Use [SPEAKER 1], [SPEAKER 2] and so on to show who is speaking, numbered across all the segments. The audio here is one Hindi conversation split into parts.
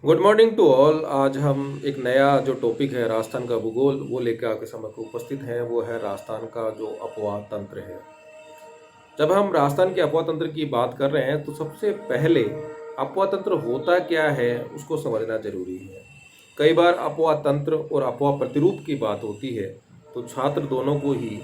[SPEAKER 1] Good morning to all. आज हम एक नया जो टॉपिक है राजस्थान का भूगोल वो लेकर आपके समक्ष उपस्थित हैं। वो है राजस्थान का जो अपवाह तंत्र है। जब हम राजस्थान के अपवाह तंत्र की बात कर रहे हैं तो सबसे पहले अपवाह तंत्र होता क्या है उसको समझना जरूरी है। कई बार अपवाह तंत्र और अपवाह प्रतिरूप की बात होती है तो छात्र दोनों को ही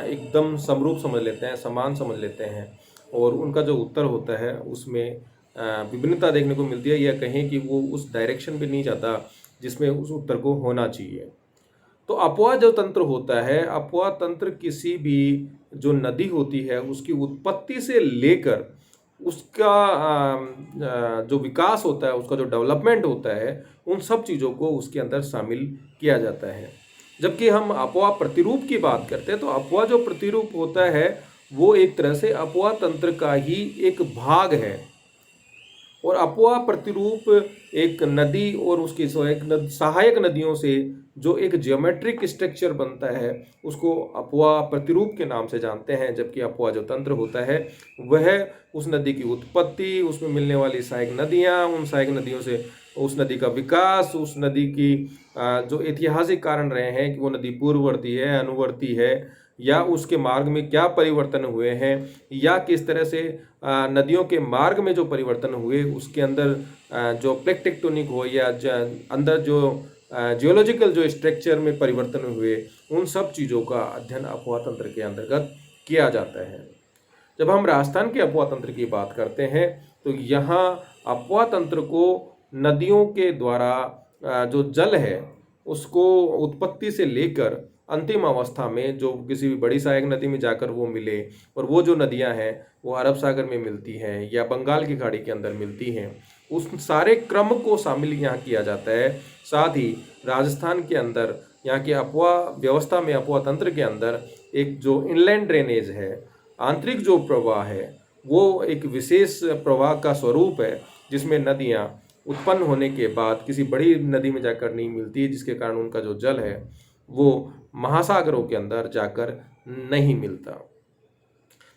[SPEAKER 1] एकदम समरूप समझ लेते हैं, समान समझ लेते हैं और उनका जो उत्तर होता है उसमें विभिन्नता देखने को मिलती है, या कहें कि वो उस डायरेक्शन पे नहीं जाता जिसमें उस उत्तर को होना चाहिए। तो अपवाह जो तंत्र होता है, अपवाह तंत्र किसी भी जो नदी होती है उसकी उत्पत्ति से लेकर उसका जो विकास होता है, उसका जो डेवलपमेंट होता है, उन सब चीज़ों को उसके अंदर शामिल किया जाता है। जबकि हम अपवाह प्रतिरूप की बात करते हैं तो अपवाह जो प्रतिरूप होता है वो एक तरह से अपवाह तंत्र का ही एक भाग है। और अपवाह प्रतिरूप एक नदी और उसकी सहायक नदियों से जो एक जियोमेट्रिक स्ट्रक्चर बनता है उसको अपवाह प्रतिरूप के नाम से जानते हैं। जबकि अपवाह जो तंत्र होता है वह उस नदी की उत्पत्ति, उसमें मिलने वाली सहायक नदियाँ, उन सहायक नदियों से उस नदी का विकास, उस नदी की जो ऐतिहासिक कारण रहे हैं कि वो नदी पूर्ववर्ती है, अनुवर्ती है, या उसके मार्ग में क्या परिवर्तन हुए हैं, या किस तरह से नदियों के मार्ग में जो परिवर्तन हुए उसके अंदर जो प्लेट टेक्टोनिक हो या अंदर जो जियोलॉजिकल जो स्ट्रक्चर में परिवर्तन हुए, उन सब चीज़ों का अध्ययन अपवाह तंत्र के अंतर्गत किया जाता है। जब हम राजस्थान के अपवाह तंत्र की बात करते हैं तो यहाँ अपवाह तंत्र को नदियों के द्वारा जो जल है उसको उत्पत्ति से लेकर अंतिम अवस्था में जो किसी भी बड़ी सहायक नदी में जाकर वो मिले, और वो जो नदियां हैं वो अरब सागर में मिलती हैं या बंगाल की खाड़ी के अंदर मिलती हैं, उस सारे क्रम को शामिल यहाँ किया जाता है। साथ ही राजस्थान के अंदर यहाँ की अपवाह व्यवस्था में, अपवाह तंत्र के अंदर एक जो इनलैंड ड्रेनेज है, आंतरिक जो प्रवाह है, वो एक विशेष प्रवाह का स्वरूप है जिसमें नदियाँ उत्पन्न होने के बाद किसी बड़ी नदी में जाकर नहीं मिलती, जिसके कारण उनका जो जल है वो महासागरों के अंदर जाकर नहीं मिलता।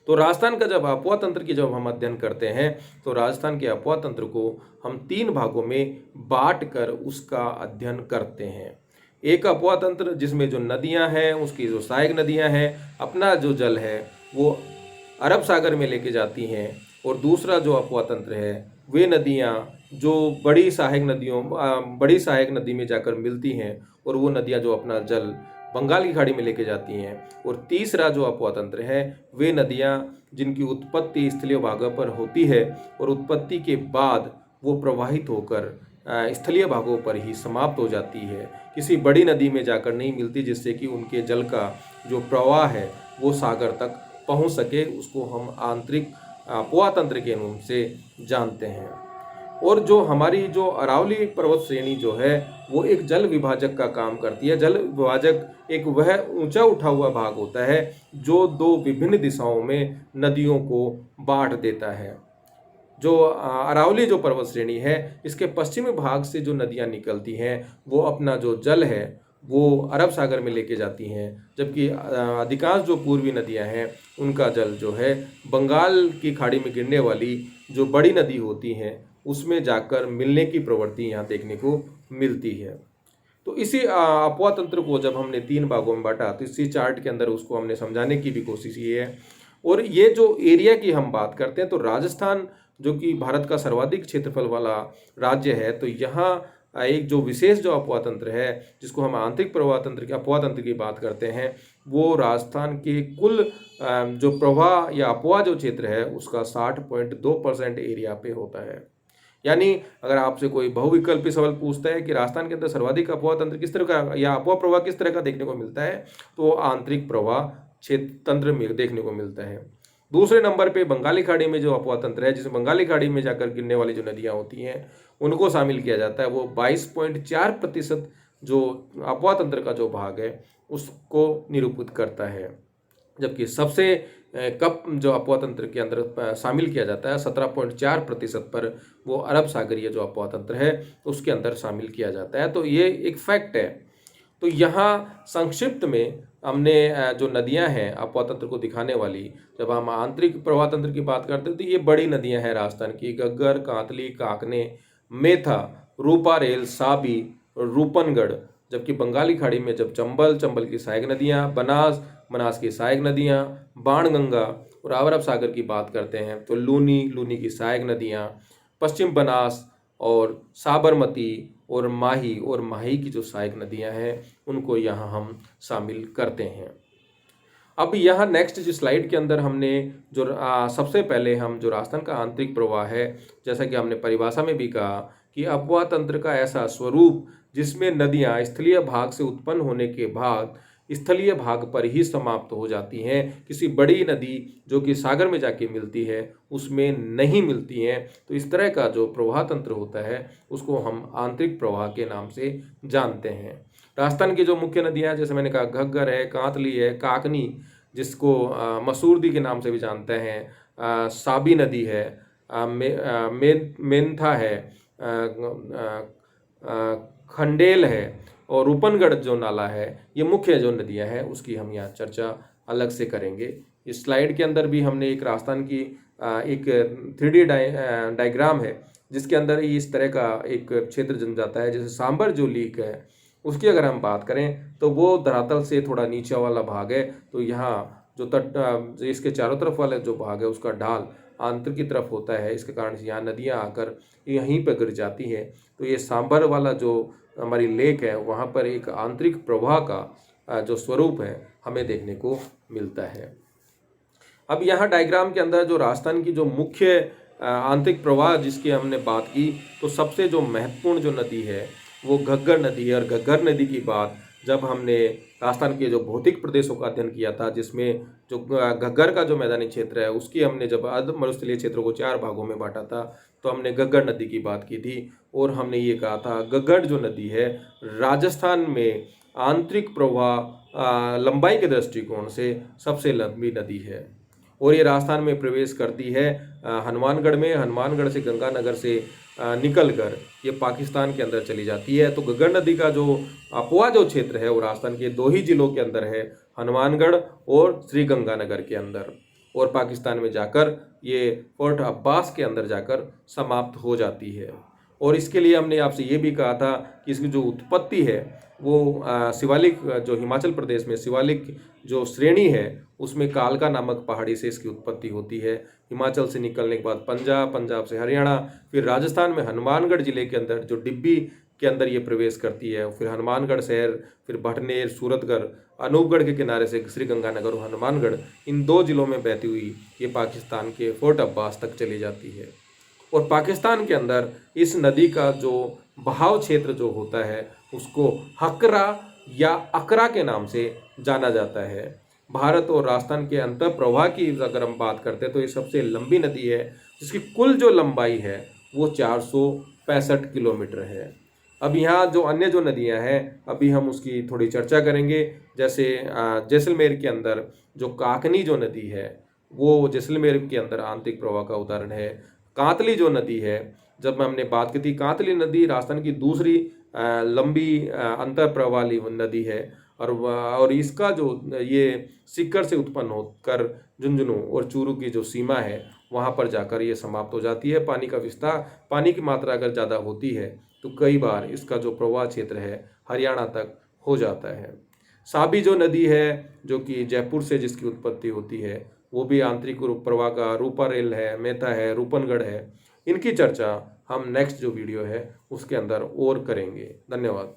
[SPEAKER 1] तो राजस्थान का जब अपवाह तंत्र की जब हम अध्ययन करते हैं तो राजस्थान के अपवाह तंत्र को हम तीन भागों में बांट कर उसका अध्ययन करते हैं। एक अपवाह तंत्र जिसमें जो नदियां हैं, उसकी जो सहायक नदियां हैं, अपना जो जल है वो अरब सागर में लेके जाती हैं। और दूसरा जो अपवाह तंत्र है वे नदियां जो बड़ी सहायक नदी में जाकर मिलती हैं और वो नदियां जो अपना जल बंगाल की खाड़ी में लेके जाती हैं। और तीसरा जो अपवाह तंत्र है वे नदियां जिनकी उत्पत्ति स्थलीय भागों पर होती है और उत्पत्ति के बाद वो प्रवाहित होकर स्थलीय भागों पर ही समाप्त हो जाती है, किसी बड़ी नदी में जाकर नहीं मिलती, जिससे कि उनके जल का जो प्रवाह है वो सागर तक पहुंच सके। उसको हम आंतरिक अपवाह तंत्र के नाम से जानते हैं। और जो हमारी जो अरावली पर्वत श्रेणी जो है वो एक जल विभाजक का काम करती है। जल विभाजक एक वह ऊंचा उठा हुआ भाग होता है जो दो विभिन्न दिशाओं में नदियों को बांट देता है। जो अरावली जो पर्वत श्रेणी है इसके पश्चिमी भाग से जो नदियां निकलती हैं वो अपना जो जल है वो अरब सागर में लेके जाती हैं। जबकि अधिकांश जो पूर्वी नदियां हैं उनका जल जो है बंगाल की खाड़ी में गिरने वाली जो बड़ी नदी होती हैं उसमें जाकर मिलने की प्रवृत्ति यहाँ देखने को मिलती है। तो इसी अपवाह तंत्र को जब हमने तीन भागों में बांटा तो इसी चार्ट के अंदर उसको हमने समझाने की भी कोशिश की है। और ये जो एरिया की हम बात करते हैं तो राजस्थान जो कि भारत का सर्वाधिक क्षेत्रफल वाला राज्य है, तो यहाँ एक जो विशेष जो अपवाह तंत्र है जिसको हम आंतरिक प्रवाह तंत्र की अपवाह तंत्र की बात करते हैं वो राजस्थान के कुल जो प्रवाह या अपवाह जो क्षेत्र है उसका 60.2% एरिया पे होता है। यानी अगर आपसे कोई बहुविकल्पी सवाल पूछता है कि राजस्थान के अंदर सर्वाधिक अपवाह तंत्र किस तरह का या अपवाह प्रवाह किस तरह का देखने को मिलता है, तो आंतरिक प्रवाह क्षेत्र तंत्र में देखने को मिलता है। दूसरे नंबर पे बंगाली खाड़ी में जो अपवाह तंत्र है, जिसमें बंगाली खाड़ी में जाकर गिरने वाली जो नदियां होती हैं उनको शामिल किया जाता है। वो 22.4% जो अपवाह तंत्र का जो भाग है उसको निरूपित करता है। जबकि सबसे कप जो अपवाह तंत्र के अंदर शामिल किया जाता है 17.4% पर, वो अरब सागरीय जो अपवाह तंत्र है उसके अंदर शामिल किया जाता है। तो ये एक फैक्ट है। तो यहाँ संक्षिप्त में हमने जो नदियां हैं अपवाह तंत्र को दिखाने वाली, जब हम आंतरिक प्रवाह तंत्र की बात करते हैं तो ये बड़ी नदियां हैं राजस्थान की, गग्गर, कांतली, काकने, मेथा, रूपारेल, साबी, रूपनगढ़। जबकि बंगाली खाड़ी में जब चंबल, चंबल की सहायक नदियाँ, बनास, बनास की सहायक नदियाँ, बाणगंगा और अरब सागर की बात करते हैं तो लूनी, लूनी की सहायक नदियाँ, पश्चिम बनास और साबरमती और माही की जो सहायक नदियाँ हैं उनको यहाँ हम शामिल करते हैं। अब यहाँ नेक्स्ट जो स्लाइड के अंदर हमने जो सबसे पहले हम जो राजस्थान का आंतरिक प्रवाह है, जैसा कि हमने परिभाषा में भी कहा कि अपवाह तंत्र का ऐसा स्वरूप जिसमें नदियाँ स्थलीय भाग से उत्पन्न होने के बाद स्थलीय भाग पर ही समाप्त हो जाती हैं, किसी बड़ी नदी जो कि सागर में जाके मिलती है उसमें नहीं मिलती हैं। तो इस तरह का जो प्रवाह तंत्र होता है उसको हम आंतरिक प्रवाह के नाम से जानते हैं। राजस्थान की जो मुख्य नदियाँ जैसे मैंने कहा घग्गर है, कांतली है, काकनी जिसको मसूरदी के नाम से भी जानते हैं, साबी नदी है, मेंथा है, खंडेल है और रूपनगढ़ जो नाला है, ये मुख्य जो नदियां हैं उसकी हम यहाँ चर्चा अलग से करेंगे। इस स्लाइड के अंदर भी हमने एक राजस्थान की एक 3D डायग्राम है जिसके अंदर इस तरह का एक क्षेत्र जम जाता है। जैसे सांबर जो लीक है उसकी अगर हम बात करें तो वो धरातल से थोड़ा नीचे वाला भाग है। तो यहाँ जो तट इसके चारों तरफ वाला जो भाग है उसका ढाल आंतर की तरफ होता है, इसके कारण से यहाँ नदियाँ आकर यहीं पर गिर जाती है। तो ये सांबर वाला जो हमारी लेक है वहाँ पर एक आंतरिक प्रवाह का जो स्वरूप है हमें देखने को मिलता है। अब यहाँ डायग्राम के अंदर जो राजस्थान की जो मुख्य आंतरिक प्रवाह जिसकी हमने बात की तो सबसे जो महत्वपूर्ण जो नदी है वो घग्गर नदी है। और घग्गर नदी की बात जब हमने राजस्थान के जो भौतिक प्रदेशों का अध्ययन किया था जिसमें जो घग्गर का जो मैदानी क्षेत्र है उसकी हमने जब अर्ध मरुस्थलीय क्षेत्रों को 4 भागों में बांटा था तो हमने घग्गर नदी की बात की थी और हमने ये कहा था घग्गर जो नदी है राजस्थान में आंतरिक प्रवाह लंबाई के दृष्टिकोण से सबसे लंबी नदी है और ये राजस्थान में प्रवेश करती है हनुमानगढ़ में। हनुमानगढ़ से गंगानगर से निकल कर ये पाकिस्तान के अंदर चली जाती है। तो घग्गर नदी का जो अपवा जो क्षेत्र है वो राजस्थान के 2 ही जिलों के अंदर है, हनुमानगढ़ और श्री गंगानगर के अंदर, और पाकिस्तान में जाकर ये फोर्ट अब्बास के अंदर जाकर समाप्त हो जाती है। और इसके लिए हमने आपसे ये भी कहा था कि इसकी जो उत्पत्ति है वो शिवालिक जो हिमाचल प्रदेश में शिवालिक जो श्रेणी है उसमें कालका नामक पहाड़ी से इसकी उत्पत्ति होती है। हिमाचल से निकलने के बाद पंजाब, पंजाब से हरियाणा, फिर राजस्थान में हनुमानगढ़ जिले के अंदर जो डिब्बी के अंदर ये प्रवेश करती है, फिर हनुमानगढ़ शहर, फिर भटनेर, सूरतगढ़, अनूपगढ़ के किनारे से श्री गंगानगर और हनुमानगढ़, इन 2 जिलों में बहती हुई ये पाकिस्तान के फोर्ट अब्बास तक चली जाती है। और पाकिस्तान के अंदर इस नदी का जो बहाव क्षेत्र जो होता है उसको हकरा या अकरा के नाम से जाना जाता है। भारत और राजस्थान के अंतर प्रवाह की अगर हम बात करते हैं तो ये सबसे लंबी नदी है जिसकी कुल जो लंबाई है वो 465 किलोमीटर है। अब यहाँ जो अन्य जो नदियाँ हैं अभी हम उसकी थोड़ी चर्चा करेंगे। जैसे जैसलमेर के अंदर जो काकनी जो नदी है वो जैसलमेर के अंदर आंतरिक प्रवाह का उदाहरण है। कांतली जो नदी है, जब हमने बात की थी, कांतली नदी राजस्थान की दूसरी लंबी अंतर प्रवाह वाली नदी है और इसका जो ये सीकर से उत्पन्न होकर झुंझुनू और चूरू की जो सीमा है वहाँ पर जाकर ये समाप्त हो जाती है। पानी का विस्तार, पानी की मात्रा अगर ज़्यादा होती है तो कई बार इसका जो प्रवाह क्षेत्र है हरियाणा तक हो जाता है। साबी जो नदी है जो कि जयपुर से जिसकी उत्पत्ति होती है वो भी आंतरिक प्रवाह का रूपारेल है, मेथा है, रूपनगढ़ है। इनकी चर्चा हम नेक्स्ट जो वीडियो है उसके अंदर और करेंगे। धन्यवाद।